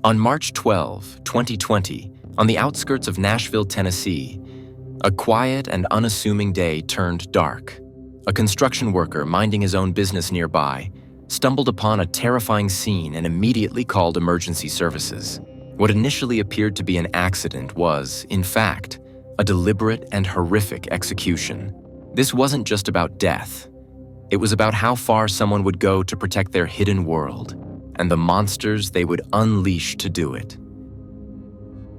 On March 12, 2020, on the outskirts of Nashville, Tennessee, a quiet and unassuming day turned dark. A construction worker minding his own business nearby stumbled upon a terrifying scene and immediately called emergency services. What initially appeared to be an accident was, in fact, a deliberate and horrific execution. This wasn't just about death. It was about how far someone would go to protect their hidden world and the monsters they would unleash to do it.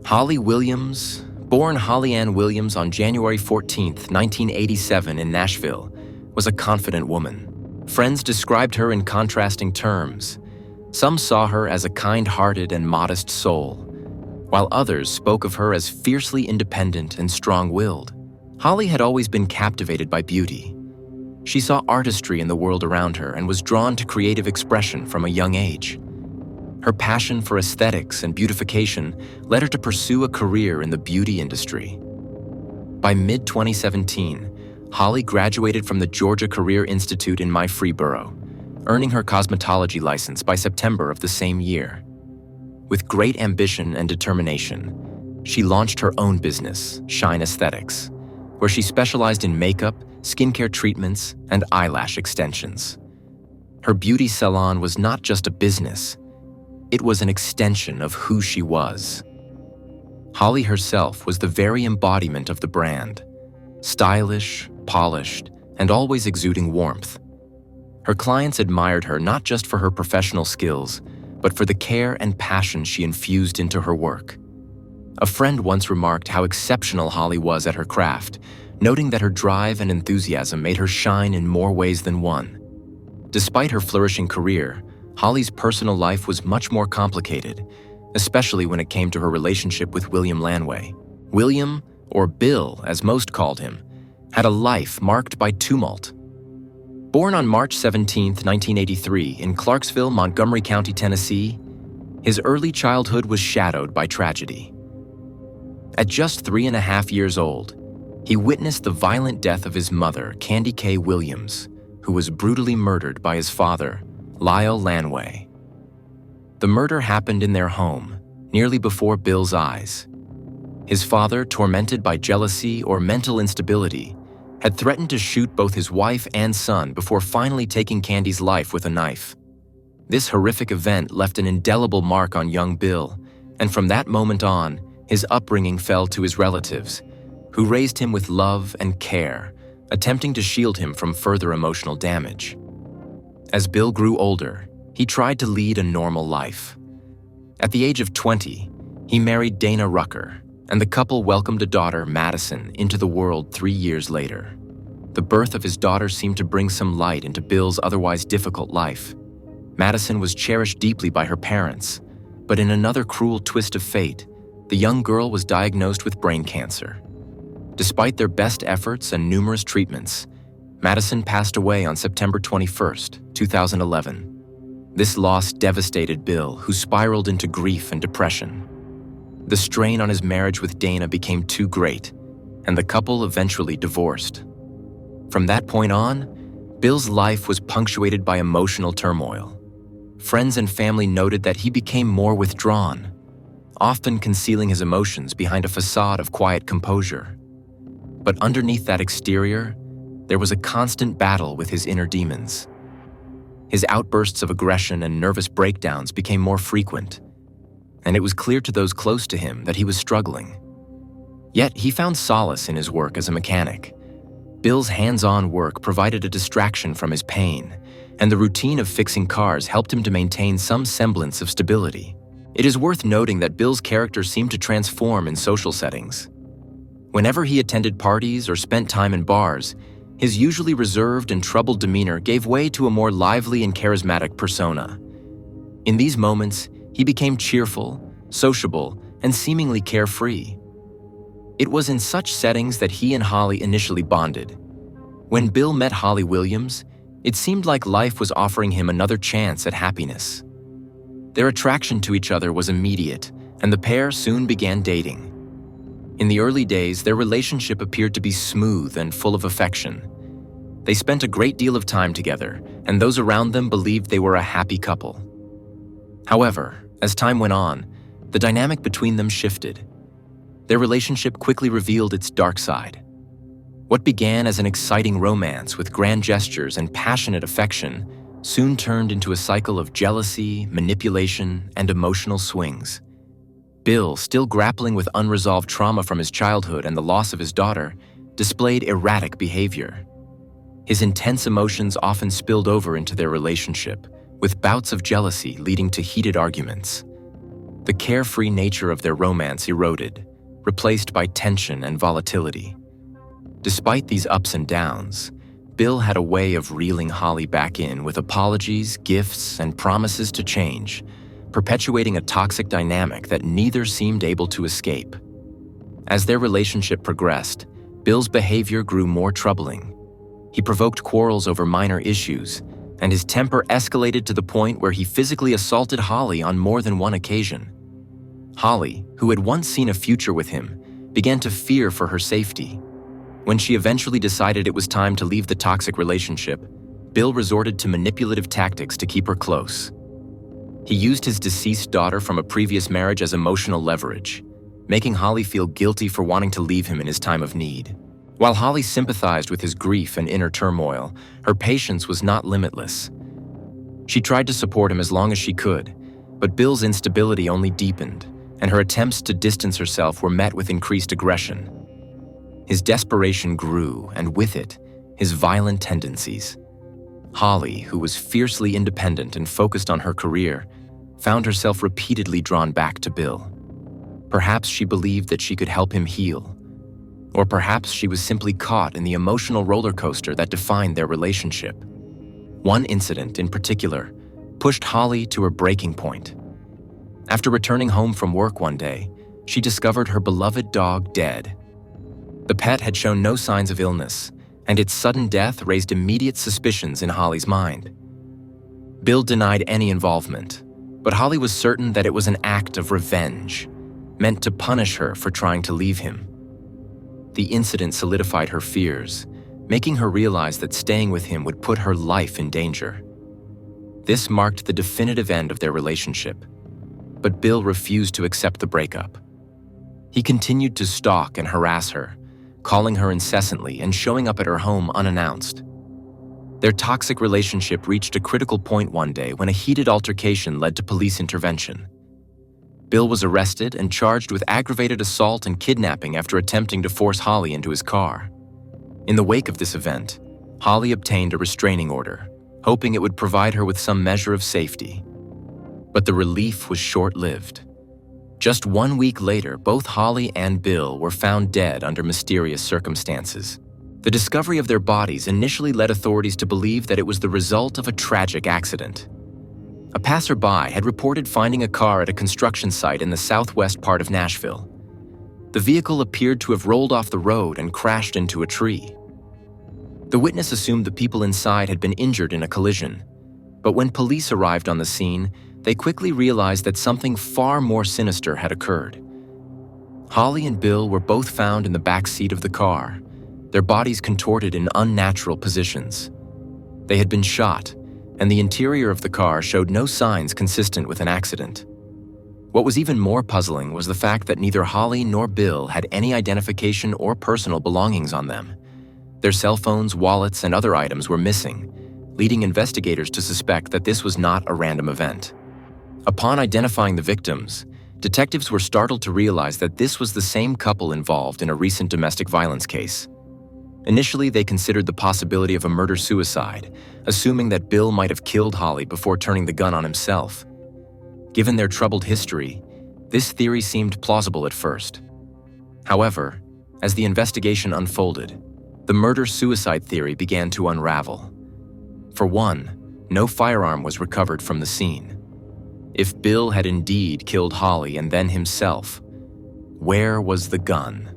Holly Williams, born Holly Ann Williams on January 14, 1987 in Nashville, was a confident woman. Friends described her in contrasting terms. Some saw her as a kind-hearted and modest soul, while others spoke of her as fiercely independent and strong-willed. Holly had always been captivated by beauty. She saw artistry in the world around her and was drawn to creative expression from a young age. Her passion for aesthetics and beautification led her to pursue a career in the beauty industry. By mid-2017, Holly graduated from the Georgia Career Institute in My Free Borough, earning her cosmetology license by September of the same year. With great ambition and determination, she launched her own business, Shine Aesthetics, where she specialized in makeup, skincare treatments, and eyelash extensions. Her beauty salon was not just a business, it was an extension of who she was. Holly herself was the very embodiment of the brand, stylish, polished, and always exuding warmth. Her clients admired her not just for her professional skills, but for the care and passion she infused into her work. A friend once remarked how exceptional Holly was at her craft, noting that her drive and enthusiasm made her shine in more ways than one. Despite her flourishing career, Holly's personal life was much more complicated, especially when it came to her relationship with William Lanway. William, or Bill as most called him, had a life marked by tumult. Born on March 17, 1983 in Clarksville, Montgomery County, Tennessee, his early childhood was shadowed by tragedy. At just 3.5 years old, he witnessed the violent death of his mother, Candy K. Williams, who was brutally murdered by his father, Lyle Lanway. The murder happened in their home, nearly before Bill's eyes. His father, tormented by jealousy or mental instability, had threatened to shoot both his wife and son before finally taking Candy's life with a knife. This horrific event left an indelible mark on young Bill, and from that moment on, his upbringing fell to his relatives, who raised him with love and care, attempting to shield him from further emotional damage. As Bill grew older, he tried to lead a normal life. At the age of 20, he married Dana Rucker, and the couple welcomed a daughter, Madison, into the world 3 years later. The birth of his daughter seemed to bring some light into Bill's otherwise difficult life. Madison was cherished deeply by her parents, but in another cruel twist of fate, the young girl was diagnosed with brain cancer. Despite their best efforts and numerous treatments, Madison passed away on September 21, 2011. This loss devastated Bill, who spiraled into grief and depression. The strain on his marriage with Dana became too great, and the couple eventually divorced. From that point on, Bill's life was punctuated by emotional turmoil. Friends and family noted that he became more withdrawn, often concealing his emotions behind a facade of quiet composure. But underneath that exterior, there was a constant battle with his inner demons. His outbursts of aggression and nervous breakdowns became more frequent, and it was clear to those close to him that he was struggling. Yet he found solace in his work as a mechanic. Bill's hands-on work provided a distraction from his pain, and the routine of fixing cars helped him to maintain some semblance of stability. It is worth noting that Bill's character seemed to transform in social settings. Whenever he attended parties or spent time in bars, his usually reserved and troubled demeanor gave way to a more lively and charismatic persona. In these moments, he became cheerful, sociable, and seemingly carefree. It was in such settings that he and Holly initially bonded. When Bill met Holly Williams, it seemed like life was offering him another chance at happiness. Their attraction to each other was immediate, and the pair soon began dating. In the early days, their relationship appeared to be smooth and full of affection. They spent a great deal of time together, and those around them believed they were a happy couple. However, as time went on, the dynamic between them shifted. Their relationship quickly revealed its dark side. What began as an exciting romance with grand gestures and passionate affection soon turned into a cycle of jealousy, manipulation, and emotional swings. Bill, still grappling with unresolved trauma from his childhood and the loss of his daughter, displayed erratic behavior. His intense emotions often spilled over into their relationship, with bouts of jealousy leading to heated arguments. The carefree nature of their romance eroded, replaced by tension and volatility. Despite these ups and downs, Bill had a way of reeling Holly back in with apologies, gifts, and promises to change, perpetuating a toxic dynamic that neither seemed able to escape. As their relationship progressed, Bill's behavior grew more troubling. He provoked quarrels over minor issues, and his temper escalated to the point where he physically assaulted Holly on more than one occasion. Holly, who had once seen a future with him, began to fear for her safety. When she eventually decided it was time to leave the toxic relationship, Bill resorted to manipulative tactics to keep her close. He used his deceased daughter from a previous marriage as emotional leverage, making Holly feel guilty for wanting to leave him in his time of need. While Holly sympathized with his grief and inner turmoil, her patience was not limitless. She tried to support him as long as she could, but Bill's instability only deepened, and her attempts to distance herself were met with increased aggression. His desperation grew, and with it, his violent tendencies. Holly, who was fiercely independent and focused on her career, found herself repeatedly drawn back to Bill. Perhaps she believed that she could help him heal, or perhaps she was simply caught in the emotional roller coaster that defined their relationship. One incident in particular pushed Holly to her breaking point. After returning home from work one day, she discovered her beloved dog dead. The pet had shown no signs of illness, and its sudden death raised immediate suspicions in Holly's mind. Bill denied any involvement, but Holly was certain that it was an act of revenge, meant to punish her for trying to leave him. The incident solidified her fears, making her realize that staying with him would put her life in danger. This marked the definitive end of their relationship, but Bill refused to accept the breakup. He continued to stalk and harass her, calling her incessantly and showing up at her home unannounced. Their toxic relationship reached a critical point one day when a heated altercation led to police intervention. Bill was arrested and charged with aggravated assault and kidnapping after attempting to force Holly into his car. In the wake of this event, Holly obtained a restraining order, hoping it would provide her with some measure of safety. But the relief was short-lived. Just 1 week later, both Holly and Bill were found dead under mysterious circumstances. The discovery of their bodies initially led authorities to believe that it was the result of a tragic accident. A passerby had reported finding a car at a construction site in the southwest part of Nashville. The vehicle appeared to have rolled off the road and crashed into a tree. The witness assumed the people inside had been injured in a collision, but when police arrived on the scene, they quickly realized that something far more sinister had occurred. Holly and Bill were both found in the back seat of the car, their bodies contorted in unnatural positions. They had been shot, and the interior of the car showed no signs consistent with an accident. What was even more puzzling was the fact that neither Holly nor Bill had any identification or personal belongings on them. Their cell phones, wallets, and other items were missing, leading investigators to suspect that this was not a random event. Upon identifying the victims, detectives were startled to realize that this was the same couple involved in a recent domestic violence case. Initially, they considered the possibility of a murder-suicide, assuming that Bill might have killed Holly before turning the gun on himself. Given their troubled history, this theory seemed plausible at first. However, as the investigation unfolded, the murder-suicide theory began to unravel. For one, no firearm was recovered from the scene. If Bill had indeed killed Holly and then himself, where was the gun?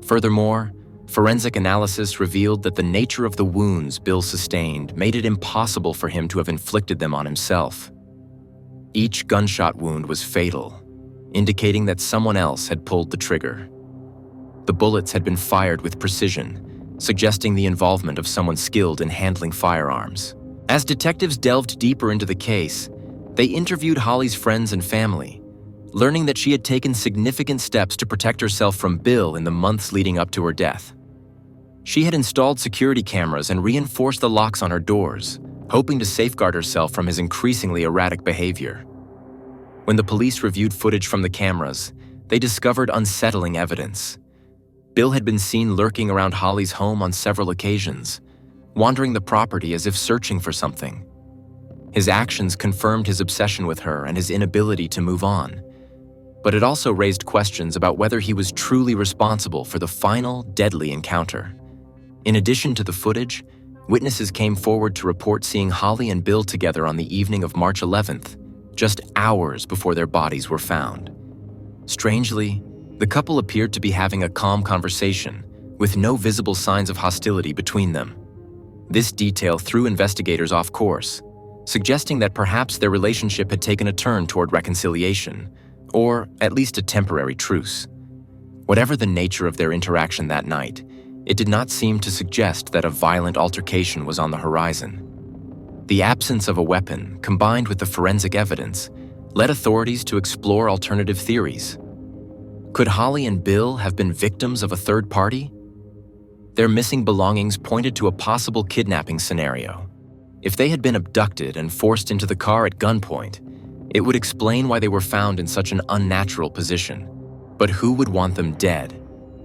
Furthermore, forensic analysis revealed that the nature of the wounds Bill sustained made it impossible for him to have inflicted them on himself. Each gunshot wound was fatal, indicating that someone else had pulled the trigger. The bullets had been fired with precision, suggesting the involvement of someone skilled in handling firearms. As detectives delved deeper into the case, they interviewed Holly's friends and family, learning that she had taken significant steps to protect herself from Bill in the months leading up to her death. She had installed security cameras and reinforced the locks on her doors, hoping to safeguard herself from his increasingly erratic behavior. When the police reviewed footage from the cameras, they discovered unsettling evidence. Bill had been seen lurking around Holly's home on several occasions, wandering the property as if searching for something. His actions confirmed his obsession with her and his inability to move on, but it also raised questions about whether he was truly responsible for the final, deadly encounter. In addition to the footage, witnesses came forward to report seeing Holly and Bill together on the evening of March 11th, just hours before their bodies were found. Strangely, the couple appeared to be having a calm conversation, with no visible signs of hostility between them. This detail threw investigators off course, suggesting that perhaps their relationship had taken a turn toward reconciliation, or at least a temporary truce. Whatever the nature of their interaction that night, it did not seem to suggest that a violent altercation was on the horizon. The absence of a weapon, combined with the forensic evidence, led authorities to explore alternative theories. Could Holly and Bill have been victims of a third party? Their missing belongings pointed to a possible kidnapping scenario. If they had been abducted and forced into the car at gunpoint, it would explain why they were found in such an unnatural position. But who would want them dead,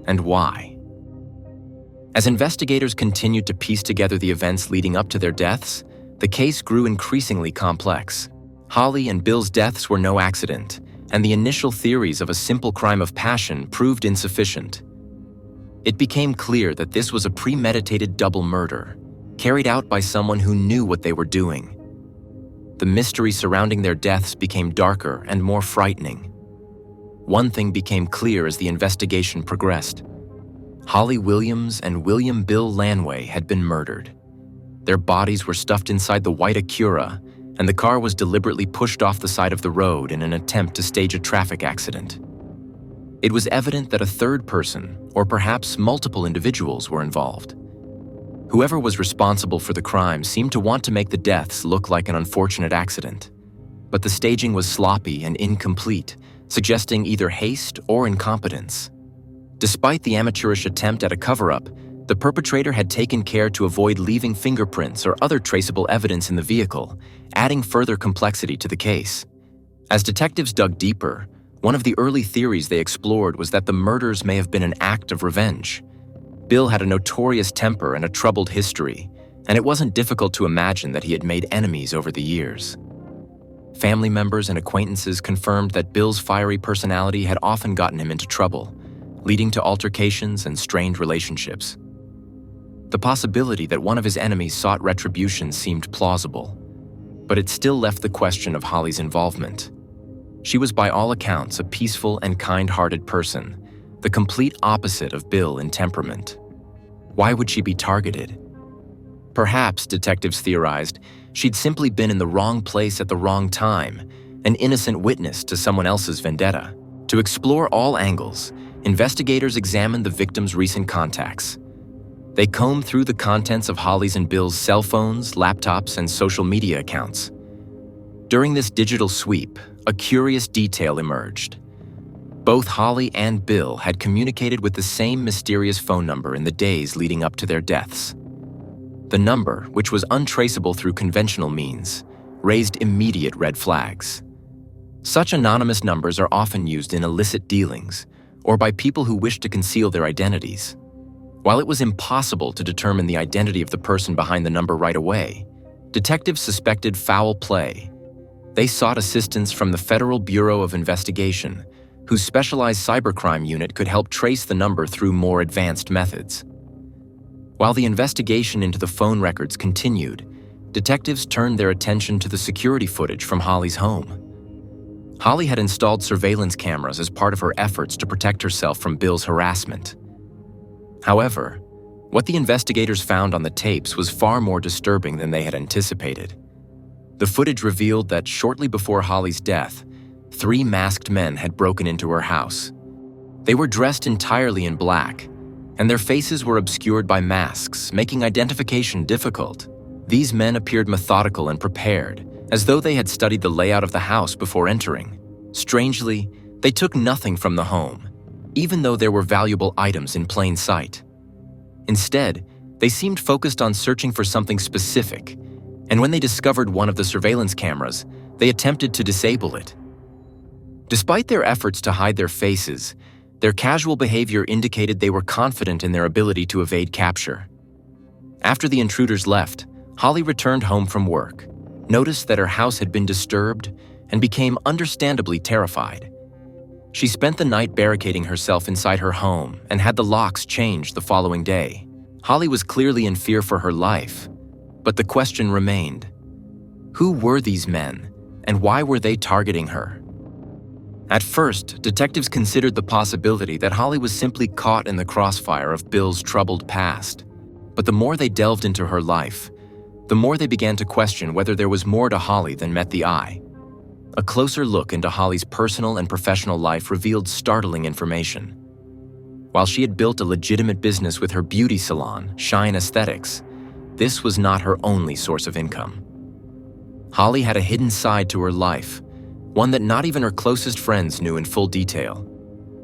and why? As investigators continued to piece together the events leading up to their deaths, the case grew increasingly complex. Holly and Bill's deaths were no accident, and the initial theories of a simple crime of passion proved insufficient. It became clear that this was a premeditated double murder, carried out by someone who knew what they were doing. The mystery surrounding their deaths became darker and more frightening. One thing became clear as the investigation progressed. Holly Williams and William Bill Lanway had been murdered. Their bodies were stuffed inside the white Acura, and the car was deliberately pushed off the side of the road in an attempt to stage a traffic accident. It was evident that a third person, or perhaps multiple individuals, were involved. Whoever was responsible for the crime seemed to want to make the deaths look like an unfortunate accident. But the staging was sloppy and incomplete, suggesting either haste or incompetence. Despite the amateurish attempt at a cover-up, the perpetrator had taken care to avoid leaving fingerprints or other traceable evidence in the vehicle, adding further complexity to the case. As detectives dug deeper, one of the early theories they explored was that the murders may have been an act of revenge. Bill had a notorious temper and a troubled history, and it wasn't difficult to imagine that he had made enemies over the years. Family members and acquaintances confirmed that Bill's fiery personality had often gotten him into trouble, leading to altercations and strained relationships. The possibility that one of his enemies sought retribution seemed plausible, but it still left the question of Holly's involvement. She was by all accounts a peaceful and kind-hearted person, the complete opposite of Bill in temperament. Why would she be targeted? Perhaps, detectives theorized, she'd simply been in the wrong place at the wrong time, an innocent witness to someone else's vendetta. To explore all angles, investigators examined the victim's recent contacts. They combed through the contents of Holly's and Bill's cell phones, laptops, and social media accounts. During this digital sweep, a curious detail emerged. Both Holly and Bill had communicated with the same mysterious phone number in the days leading up to their deaths. The number, which was untraceable through conventional means, raised immediate red flags. Such anonymous numbers are often used in illicit dealings, or by people who wish to conceal their identities. While it was impossible to determine the identity of the person behind the number right away, detectives suspected foul play. They sought assistance from the Federal Bureau of Investigation, whose specialized cybercrime unit could help trace the number through more advanced methods. While the investigation into the phone records continued, detectives turned their attention to the security footage from Holly's home. Holly had installed surveillance cameras as part of her efforts to protect herself from Bill's harassment. However, what the investigators found on the tapes was far more disturbing than they had anticipated. The footage revealed that shortly before Holly's death, 3 masked men had broken into her house. They were dressed entirely in black, and their faces were obscured by masks, making identification difficult. These men appeared methodical and prepared, as though they had studied the layout of the house before entering. Strangely, They took nothing from the home, even though there were valuable items in plain sight. Instead, they seemed focused on searching for something specific, and when they discovered one of the surveillance cameras, they attempted to disable it. Despite their efforts to hide their faces, their casual behavior indicated they were confident in their ability to evade capture. After the intruders left, Holly returned home from work, noticed that her house had been disturbed, and became understandably terrified. She spent the night barricading herself inside her home and had the locks changed the following day. Holly was clearly in fear for her life, but the question remained: who were these men, and why were they targeting her? At first, detectives considered the possibility that Holly was simply caught in the crossfire of Bill's troubled past. But the more they delved into her life, the more they began to question whether there was more to Holly than met the eye. A closer look into Holly's personal and professional life revealed startling information. While she had built a legitimate business with her beauty salon, Shine Aesthetics, this was not her only source of income. Holly had a hidden side to her life, one that not even her closest friends knew in full detail.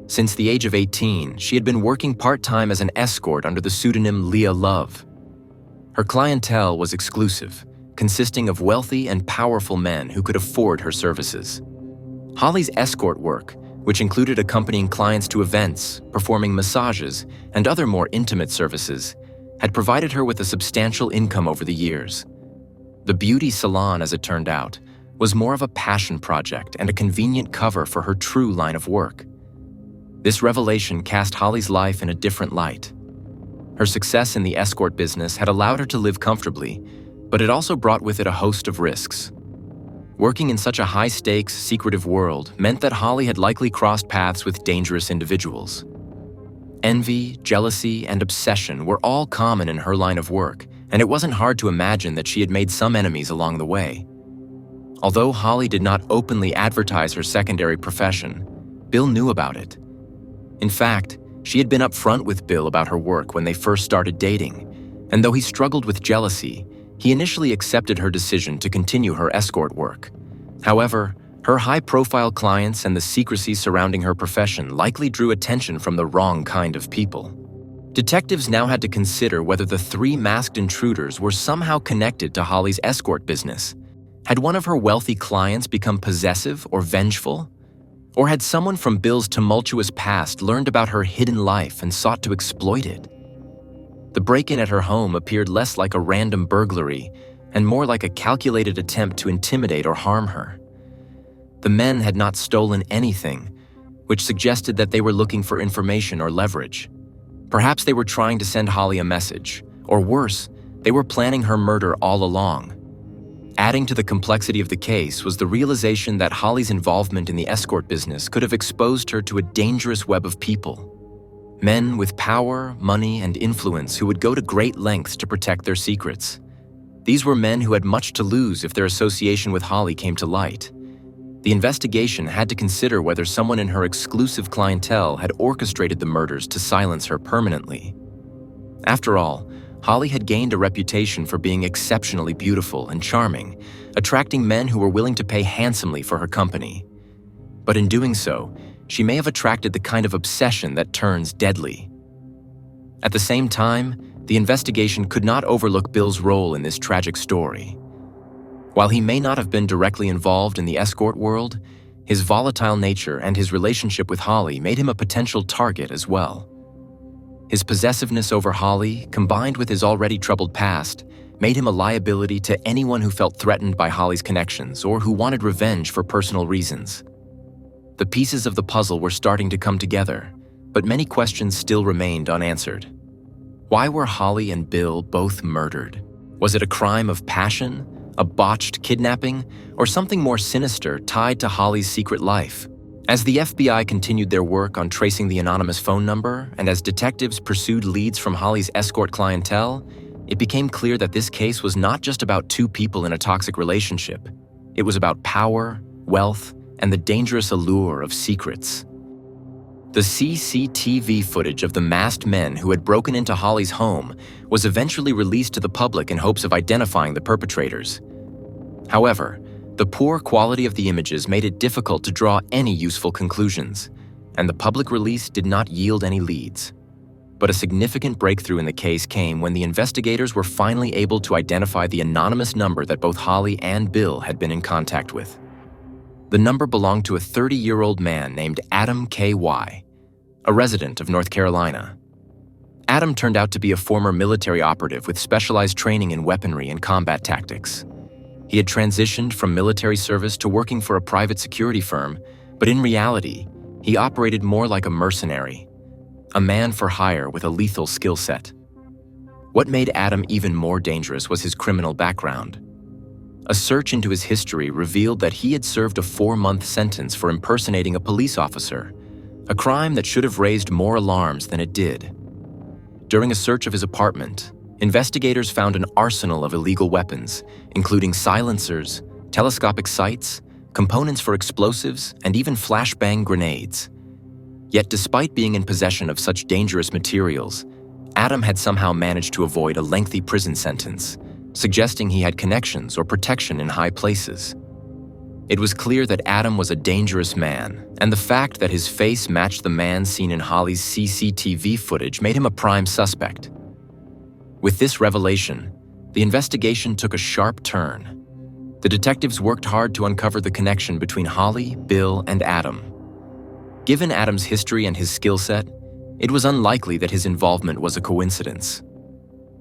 Since the age of 18, she had been working part-time as an escort under the pseudonym Leah Love. Her clientele was exclusive, consisting of wealthy and powerful men who could afford her services. Holly's escort work, which included accompanying clients to events, performing massages, and other more intimate services, had provided her with a substantial income over the years. The beauty salon, as it turned out, was more of a passion project and a convenient cover for her true line of work. This revelation cast Holly's life in a different light. Her success in the escort business had allowed her to live comfortably, but it also brought with it a host of risks. Working in such a high-stakes, secretive world meant that Holly had likely crossed paths with dangerous individuals. Envy, jealousy, and obsession were all common in her line of work, and it wasn't hard to imagine that she had made some enemies along the way. Although Holly did not openly advertise her secondary profession, Bill knew about it. In fact, she had been upfront with Bill about her work when they first started dating, and though he struggled with jealousy, he initially accepted her decision to continue her escort work. However, her high-profile clients and the secrecy surrounding her profession likely drew attention from the wrong kind of people. Detectives now had to consider whether the three masked intruders were somehow connected to Holly's escort business. Had one of her wealthy clients become possessive or vengeful? Or had someone from Bill's tumultuous past learned about her hidden life and sought to exploit it? The break-in at her home appeared less like a random burglary and more like a calculated attempt to intimidate or harm her. The men had not stolen anything, which suggested that they were looking for information or leverage. Perhaps they were trying to send Holly a message, or worse, they were planning her murder all along. Adding to the complexity of the case was the realization that Holly's involvement in the escort business could have exposed her to a dangerous web of people. Men with power, money, and influence who would go to great lengths to protect their secrets. These were men who had much to lose if their association with Holly came to light. The investigation had to consider whether someone in her exclusive clientele had orchestrated the murders to silence her permanently. After all, Holly had gained a reputation for being exceptionally beautiful and charming, attracting men who were willing to pay handsomely for her company. But in doing so, she may have attracted the kind of obsession that turns deadly. At the same time, the investigation could not overlook Bill's role in this tragic story. While he may not have been directly involved in the escort world, his volatile nature and his relationship with Holly made him a potential target as well. His possessiveness over Holly, combined with his already troubled past, made him a liability to anyone who felt threatened by Holly's connections or who wanted revenge for personal reasons. The pieces of the puzzle were starting to come together, but many questions still remained unanswered. Why were Holly and Bill both murdered? Was it a crime of passion, a botched kidnapping, or something more sinister tied to Holly's secret life? As the FBI continued their work on tracing the anonymous phone number, and as detectives pursued leads from Holly's escort clientele, it became clear that this case was not just about two people in a toxic relationship. It was about power, wealth, and the dangerous allure of secrets. The CCTV footage of the masked men who had broken into Holly's home was eventually released to the public in hopes of identifying the perpetrators. However, The poor quality of the images made it difficult to draw any useful conclusions, and the public release did not yield any leads. But a significant breakthrough in the case came when the investigators were finally able to identify the anonymous number that both Holly and Bill had been in contact with. The number belonged to a 30-year-old man named Adam K.Y., a resident of North Carolina. Adam turned out to be a former military operative with specialized training in weaponry and combat tactics. He had transitioned from military service to working for a private security firm, but in reality, he operated more like a mercenary, a man for hire with a lethal skill set. What made Adam even more dangerous was his criminal background. A search into his history revealed that he had served a 4-month sentence for impersonating a police officer, a crime that should have raised more alarms than it did. During a search of his apartment, investigators found an arsenal of illegal weapons, including silencers, telescopic sights, components for explosives, and even flashbang grenades. Yet despite being in possession of such dangerous materials, Adam had somehow managed to avoid a lengthy prison sentence, suggesting he had connections or protection in high places. It was clear that Adam was a dangerous man, and the fact that his face matched the man seen in Holly's CCTV footage made him a prime suspect. With this revelation, the investigation took a sharp turn. The detectives worked hard to uncover the connection between Holly, Bill, and Adam. Given Adam's history and his skill set, it was unlikely that his involvement was a coincidence.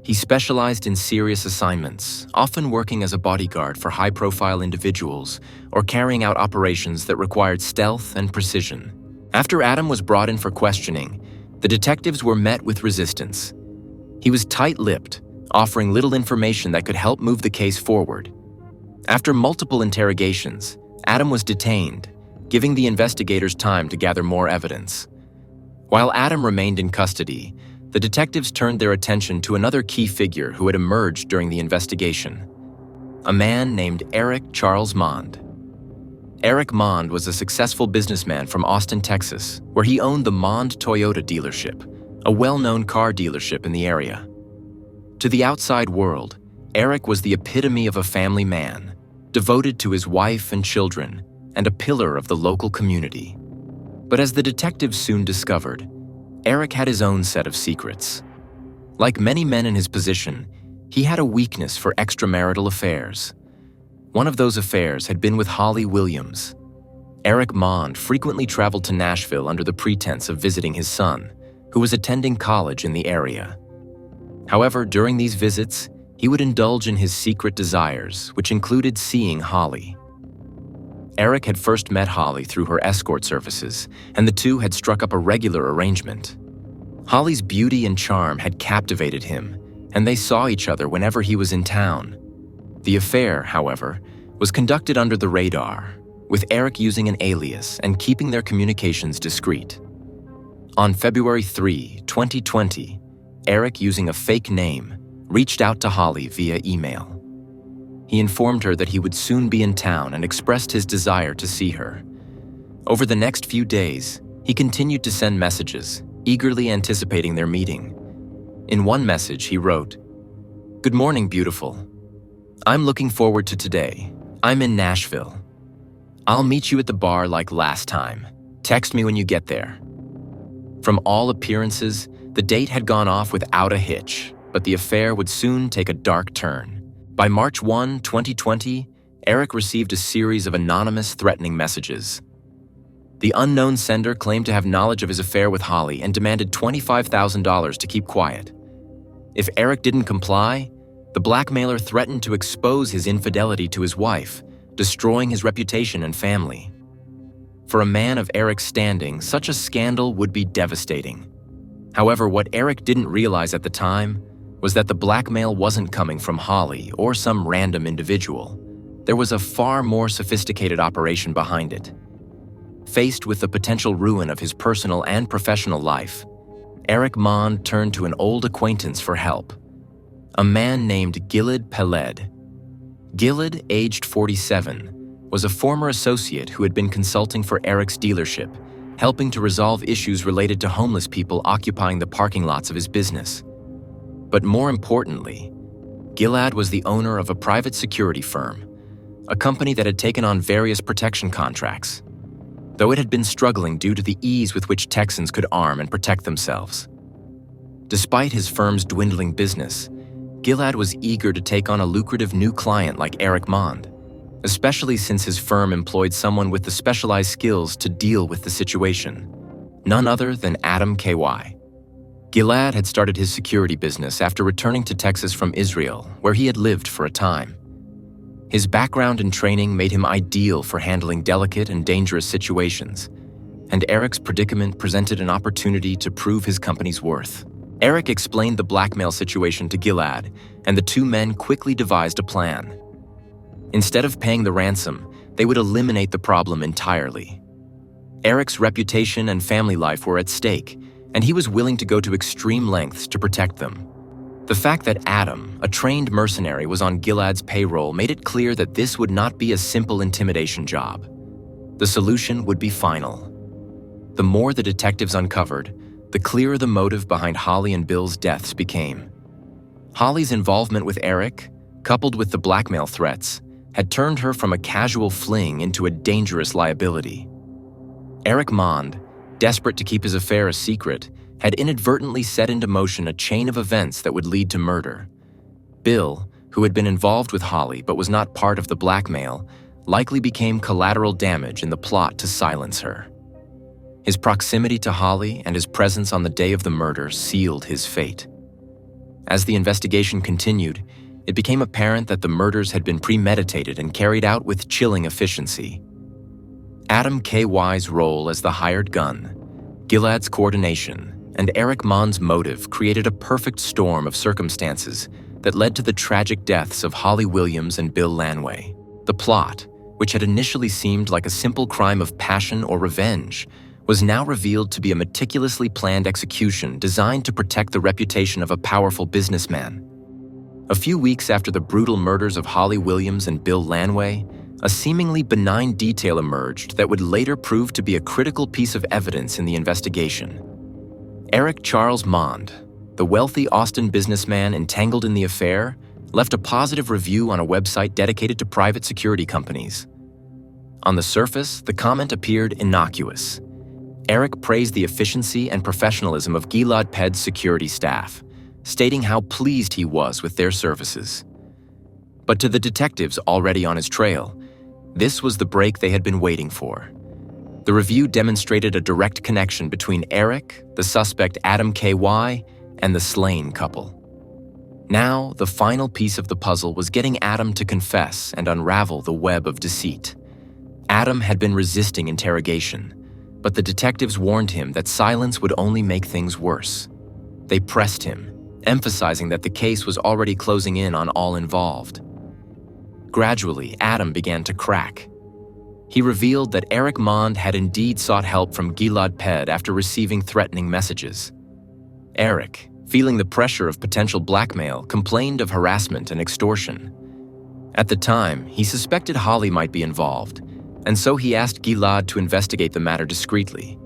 He specialized in serious assignments, often working as a bodyguard for high-profile individuals or carrying out operations that required stealth and precision. After Adam was brought in for questioning, the detectives were met with resistance. He was tight-lipped, offering little information that could help move the case forward. After multiple interrogations, Adam was detained, giving the investigators time to gather more evidence. While Adam remained in custody, the detectives turned their attention to another key figure who had emerged during the investigation, a man named Eric Charles Mond. Eric Mond was a successful businessman from Austin, Texas, where he owned the Mond Toyota dealership, a well-known car dealership in the area. To the outside world, Eric was the epitome of a family man, devoted to his wife and children, and a pillar of the local community. But as the detectives soon discovered, Eric had his own set of secrets. Like many men in his position, he had a weakness for extramarital affairs. One of those affairs had been with Holly Williams. Eric Mond frequently traveled to Nashville under the pretense of visiting his son, who was attending college in the area. However, during these visits, he would indulge in his secret desires, which included seeing Holly. Eric had first met Holly through her escort services, and the two had struck up a regular arrangement. Holly's beauty and charm had captivated him, and they saw each other whenever he was in town. The affair, however, was conducted under the radar, with Eric using an alias and keeping their communications discreet. On February 3, 2020, Eric, using a fake name, reached out to Holly via email. He informed her that he would soon be in town and expressed his desire to see her. Over the next few days, he continued to send messages, eagerly anticipating their meeting. In one message, he wrote, "Good morning, beautiful. I'm looking forward to today. I'm in Nashville. I'll meet you at the bar like last time. Text me when you get there." From all appearances, the date had gone off without a hitch, but the affair would soon take a dark turn. By March 1, 2020, Eric received a series of anonymous threatening messages. The unknown sender claimed to have knowledge of his affair with Holly and demanded $25,000 to keep quiet. If Eric didn't comply, the blackmailer threatened to expose his infidelity to his wife, destroying his reputation and family. For a man of Eric's standing, such a scandal would be devastating. However, what Eric didn't realize at the time was that the blackmail wasn't coming from Holly or some random individual. There was a far more sophisticated operation behind it. Faced with the potential ruin of his personal and professional life, Eric Mond turned to an old acquaintance for help, a man named Gilad Peled. Gilad, aged 47, was a former associate who had been consulting for Eric's dealership, helping to resolve issues related to homeless people occupying the parking lots of his business. But more importantly, Gilad was the owner of a private security firm, a company that had taken on various protection contracts, though it had been struggling due to the ease with which Texans could arm and protect themselves. Despite his firm's dwindling business, Gilad was eager to take on a lucrative new client like Eric Mond, especially since his firm employed someone with the specialized skills to deal with the situation, none other than Adam K.Y. Gilad had started his security business after returning to Texas from Israel, where he had lived for a time. His background and training made him ideal for handling delicate and dangerous situations, and Eric's predicament presented an opportunity to prove his company's worth. Eric explained the blackmail situation to Gilad, and the two men quickly devised a plan. Instead of paying the ransom, they would eliminate the problem entirely. Eric's reputation and family life were at stake, and he was willing to go to extreme lengths to protect them. The fact that Adam, a trained mercenary, was on Gilad's payroll made it clear that this would not be a simple intimidation job. The solution would be final. The more the detectives uncovered, the clearer the motive behind Holly and Bill's deaths became. Holly's involvement with Eric, coupled with the blackmail threats, had turned her from a casual fling into a dangerous liability. Eric Mond, desperate to keep his affair a secret, had inadvertently set into motion a chain of events that would lead to murder. Bill, who had been involved with Holly but was not part of the blackmail, likely became collateral damage in the plot to silence her. His proximity to Holly and his presence on the day of the murder sealed his fate. As the investigation continued, it became apparent that the murders had been premeditated and carried out with chilling efficiency. Adam K.Y.'s role as the hired gun, Gilad's coordination, and Eric Mond's motive created a perfect storm of circumstances that led to the tragic deaths of Holly Williams and Bill Lanway. The plot, which had initially seemed like a simple crime of passion or revenge, was now revealed to be a meticulously planned execution designed to protect the reputation of a powerful businessman. A few weeks after the brutal murders of Holly Williams and Bill Lanway, a seemingly benign detail emerged that would later prove to be a critical piece of evidence in the investigation. Eric Charles Mond, the wealthy Austin businessman entangled in the affair, left a positive review on a website dedicated to private security companies. On the surface, the comment appeared innocuous. Eric praised the efficiency and professionalism of Gilad Ped's security staff, stating how pleased he was with their services. But to the detectives already on his trail, this was the break they had been waiting for. The review demonstrated a direct connection between Eric, the suspect Adam K.Y., and the slain couple. Now, the final piece of the puzzle was getting Adam to confess and unravel the web of deceit. Adam had been resisting interrogation, but the detectives warned him that silence would only make things worse. They pressed him, emphasizing that the case was already closing in on all involved. Gradually, Adam began to crack. He revealed that Eric Mond had indeed sought help from Gilad Ped after receiving threatening messages. Eric, feeling the pressure of potential blackmail, complained of harassment and extortion. At the time, he suspected Holly might be involved, and so he asked Gilad to investigate the matter discreetly.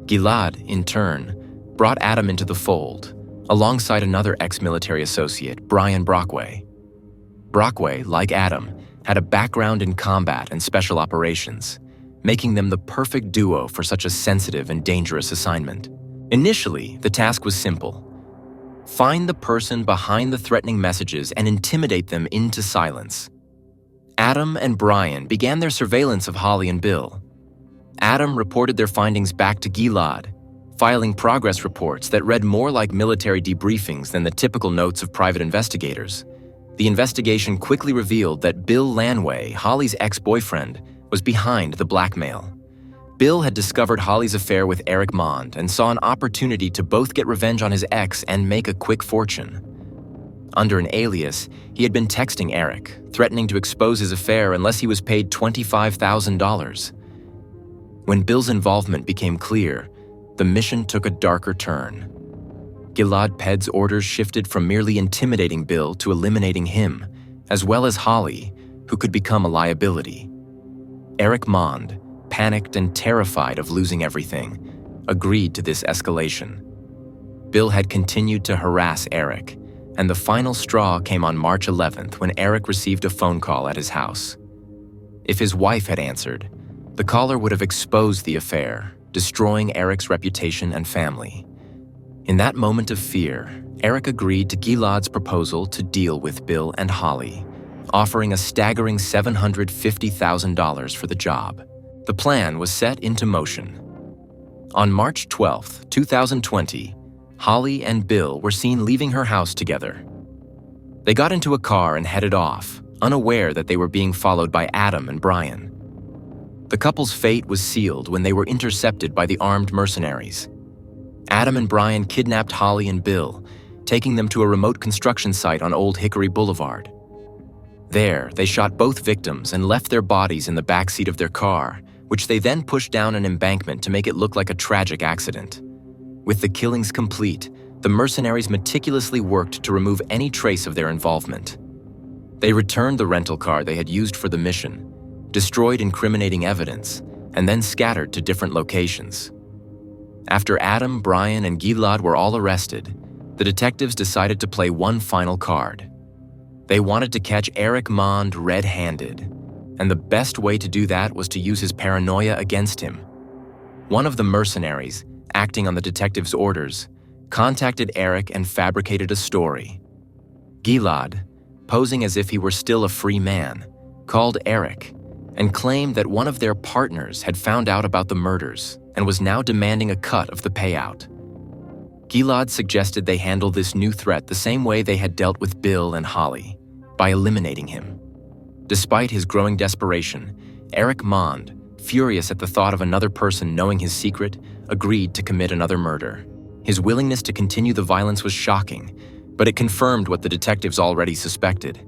Gilad, in turn, brought Adam into the fold, alongside another ex-military associate, Brian Brockway. Brockway, like Adam, had a background in combat and special operations, making them the perfect duo for such a sensitive and dangerous assignment. Initially, the task was simple. Find the person behind the threatening messages and intimidate them into silence. Adam and Brian began their surveillance of Holly and Bill. Adam reported their findings back to Gilad, filing progress reports that read more like military debriefings than the typical notes of private investigators. The investigation quickly revealed that Bill Lanway, Holly's ex-boyfriend, was behind the blackmail. Bill had discovered Holly's affair with Eric Mond and saw an opportunity to both get revenge on his ex and make a quick fortune. Under an alias, he had been texting Eric, threatening to expose his affair unless he was paid $25,000. When Bill's involvement became clear, the mission took a darker turn. Gilad Ped's orders shifted from merely intimidating Bill to eliminating him, as well as Holly, who could become a liability. Eric Mond, panicked and terrified of losing everything, agreed to this escalation. Bill had continued to harass Eric, and the final straw came on March 11th when Eric received a phone call at his house. If his wife had answered, the caller would have exposed the affair, destroying Eric's reputation and family. In that moment of fear, Eric agreed to Gilad's proposal to deal with Bill and Holly, offering a staggering $750,000 for the job. The plan was set into motion. On March 12, 2020, Holly and Bill were seen leaving her house together. They got into a car and headed off, unaware that they were being followed by Adam and Brian. The couple's fate was sealed when they were intercepted by the armed mercenaries. Adam and Brian kidnapped Holly and Bill, taking them to a remote construction site on Old Hickory Boulevard. There, they shot both victims and left their bodies in the backseat of their car, which they then pushed down an embankment to make it look like a tragic accident. With the killings complete, the mercenaries meticulously worked to remove any trace of their involvement. They returned the rental car they had used for the mission, destroyed incriminating evidence, and then scattered to different locations. After Adam, Brian, and Gilad were all arrested, the detectives decided to play one final card. They wanted to catch Eric Mond red-handed, and the best way to do that was to use his paranoia against him. One of the mercenaries, acting on the detectives' orders, contacted Eric and fabricated a story. Gilad, posing as if he were still a free man, called Eric and claimed that one of their partners had found out about the murders and was now demanding a cut of the payout. Gilad suggested they handle this new threat the same way they had dealt with Bill and Holly, by eliminating him. Despite his growing desperation, Eric Mond, furious at the thought of another person knowing his secret, agreed to commit another murder. His willingness to continue the violence was shocking, but it confirmed what the detectives already suspected.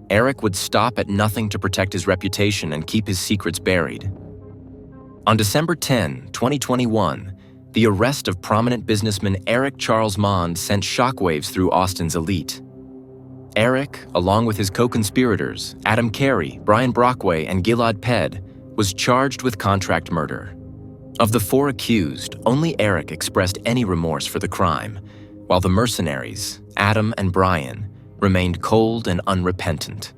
Eric would stop at nothing to protect his reputation and keep his secrets buried. On December 10, 2021, the arrest of prominent businessman Eric Charles Mond sent shockwaves through Austin's elite. Eric, along with his co-conspirators, Adam Carey, Brian Brockway, and Gilad Ped, was charged with contract murder. Of the four accused, only Eric expressed any remorse for the crime, while the mercenaries, Adam and Brian, remained cold and unrepentant.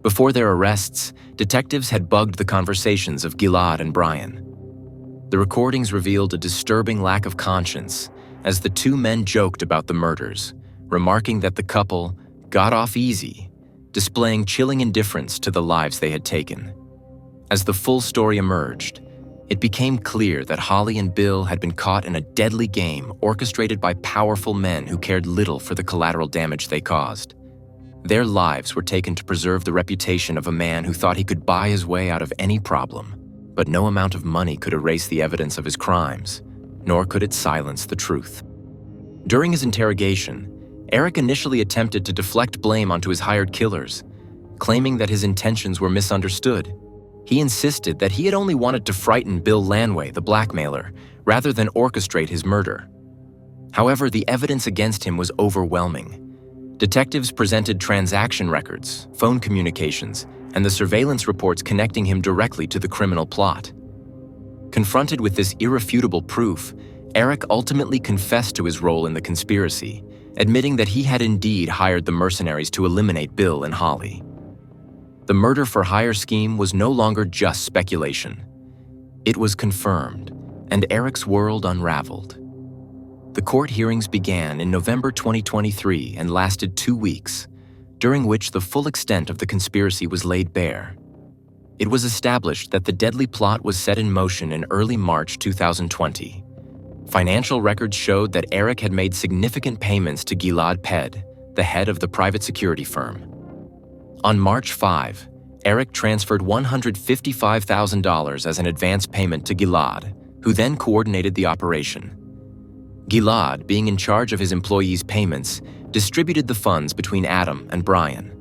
Before their arrests, detectives had bugged the conversations of Gilad and Brian. The recordings revealed a disturbing lack of conscience as the two men joked about the murders, remarking that the couple got off easy, displaying chilling indifference to the lives they had taken. As the full story emerged, it became clear that Holly and Bill had been caught in a deadly game orchestrated by powerful men who cared little for the collateral damage they caused. Their lives were taken to preserve the reputation of a man who thought he could buy his way out of any problem, but no amount of money could erase the evidence of his crimes, nor could it silence the truth. During his interrogation, Eric initially attempted to deflect blame onto his hired killers, claiming that his intentions were misunderstood. He insisted that he had only wanted to frighten Bill Lanway, the blackmailer, rather than orchestrate his murder. However, the evidence against him was overwhelming. Detectives presented transaction records, phone communications, and the surveillance reports connecting him directly to the criminal plot. Confronted with this irrefutable proof, Eric ultimately confessed to his role in the conspiracy, admitting that he had indeed hired the mercenaries to eliminate Bill and Holly. The murder-for-hire scheme was no longer just speculation. It was confirmed, and Eric's world unraveled. The court hearings began in November 2023 and lasted 2 weeks, during which the full extent of the conspiracy was laid bare. It was established that the deadly plot was set in motion in early March 2020. Financial records showed that Eric had made significant payments to Gilad Ped, the head of the private security firm. On March 5, Eric transferred $155,000 as an advance payment to Gilad, who then coordinated the operation. Gilad, being in charge of his employees' payments, distributed the funds between Adam and Brian.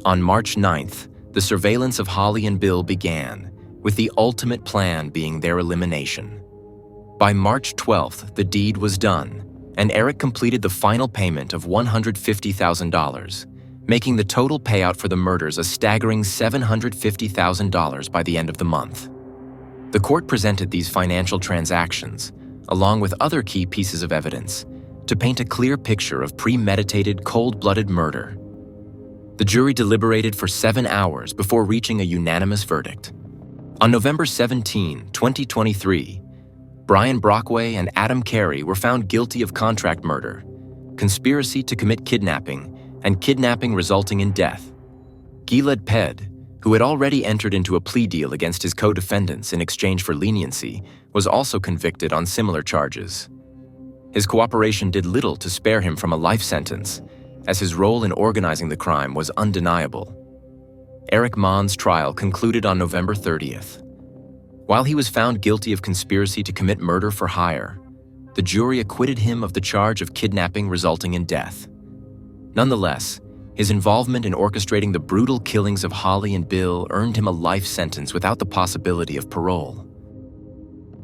On March 9th, the surveillance of Holly and Bill began, with the ultimate plan being their elimination. By March 12th, the deed was done, and Eric completed the final payment of $150,000, making the total payout for the murders a staggering $750,000 by the end of the month. The court presented these financial transactions, along with other key pieces of evidence, to paint a clear picture of premeditated, cold-blooded murder. The jury deliberated for 7 hours before reaching a unanimous verdict. On November 17, 2023, Brian Brockway and Adam Carey were found guilty of contract murder, conspiracy to commit kidnapping, and kidnapping resulting in death. Gilad Ped, who had already entered into a plea deal against his co-defendants in exchange for leniency, was also convicted on similar charges. His cooperation did little to spare him from a life sentence, as his role in organizing the crime was undeniable. Eric Maughan's trial concluded on November 30th. While he was found guilty of conspiracy to commit murder for hire, the jury acquitted him of the charge of kidnapping resulting in death. Nonetheless, his involvement in orchestrating the brutal killings of Holly and Bill earned him a life sentence without the possibility of parole.